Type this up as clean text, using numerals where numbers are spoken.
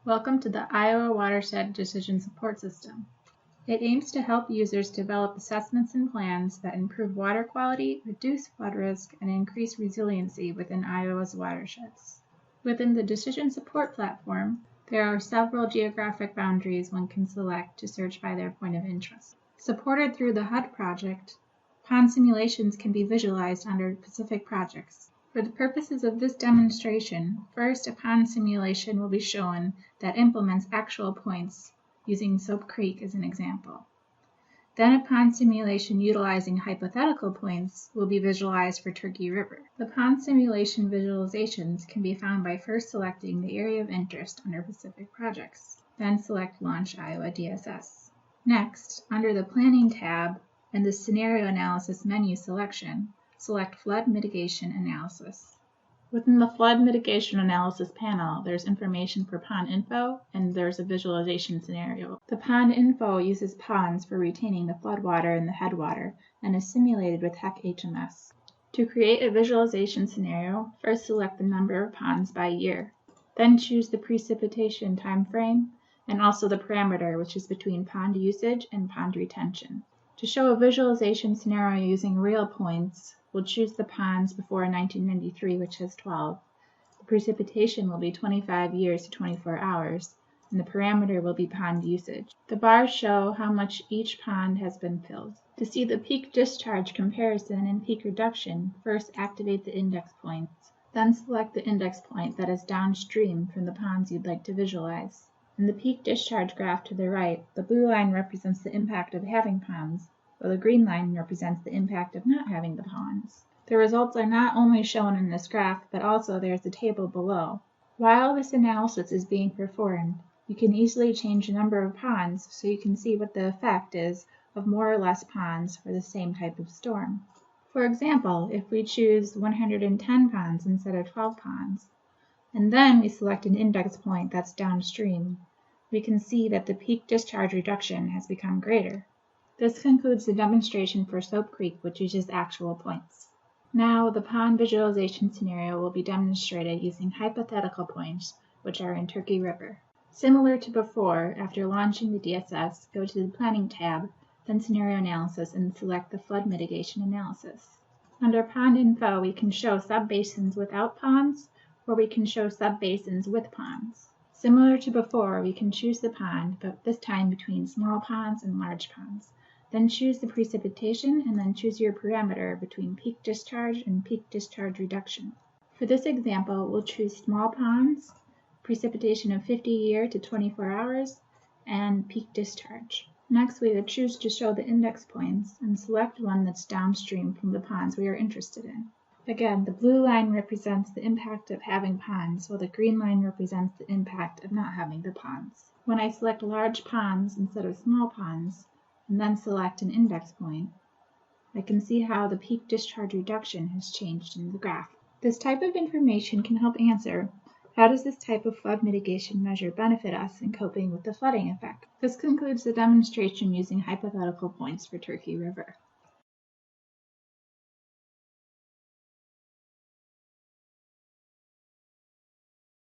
Welcome to the Iowa Watershed Decision Support System. It aims to help users develop assessments and plans that improve water quality, reduce flood risk, and increase resiliency within Iowa's watersheds. Within the Decision Support platform, there are several geographic boundaries one can select to search by their point of interest. Supported through the HUD project, pond simulations can be visualized under specific projects. For the purposes of this demonstration, first a pond simulation will be shown that implements actual points, using Soap Creek as an example. Then a pond simulation utilizing hypothetical points will be visualized for Turkey River. The pond simulation visualizations can be found by first selecting the area of interest under specific projects. Then select Launch Iowa DSS. Next, under the Planning tab and the Scenario Analysis menu selection, select Flood Mitigation Analysis. Within the Flood Mitigation Analysis panel, there's information for pond info, and there's a visualization scenario. The pond info uses ponds for retaining the floodwater in the headwater and is simulated with HEC-HMS. To create a visualization scenario, first select the number of ponds by year. Then choose the precipitation time frame and also the parameter, which is between pond usage and pond retention. To show a visualization scenario using real points, we'll choose the ponds before 1993, which has 12. The precipitation will be 25 years to 24 hours, and the parameter will be pond usage. The bars show how much each pond has been filled. To see the peak discharge comparison and peak reduction, first activate the index points, then select the index point that is downstream from the ponds you'd like to visualize. In the peak discharge graph to the right, the blue line represents the impact of having ponds, while the green line represents the impact of not having the ponds. The results are not only shown in this graph, but also there's a table below. While this analysis is being performed, you can easily change the number of ponds so you can see what the effect is of more or less ponds for the same type of storm. For example, if we choose 110 ponds instead of 12 ponds, and then we select an index point that's downstream, we can see that the peak discharge reduction has become greater. This concludes the demonstration for Soap Creek, which uses actual points. Now, the pond visualization scenario will be demonstrated using hypothetical points, which are in Turkey River. Similar to before, after launching the DSS, go to the Planning tab, then Scenario Analysis, and select the Flood Mitigation Analysis. Under Pond Info, we can show subbasins without ponds, or we can show subbasins with ponds. Similar to before, we can choose the pond, but this time between small ponds and large ponds. Then choose the precipitation and then choose your parameter between peak discharge and peak discharge reduction. For this example, we'll choose small ponds, precipitation of 50 year to 24 hours, and peak discharge. Next, we would choose to show the index points and select one that's downstream from the ponds we are interested in. Again, the blue line represents the impact of having ponds, while the green line represents the impact of not having the ponds. When I select large ponds instead of small ponds, and then select an index point, I can see how the peak discharge reduction has changed in the graph. This type of information can help answer, how does this type of flood mitigation measure benefit us in coping with the flooding effect? This concludes the demonstration using hypothetical points for Turkey River.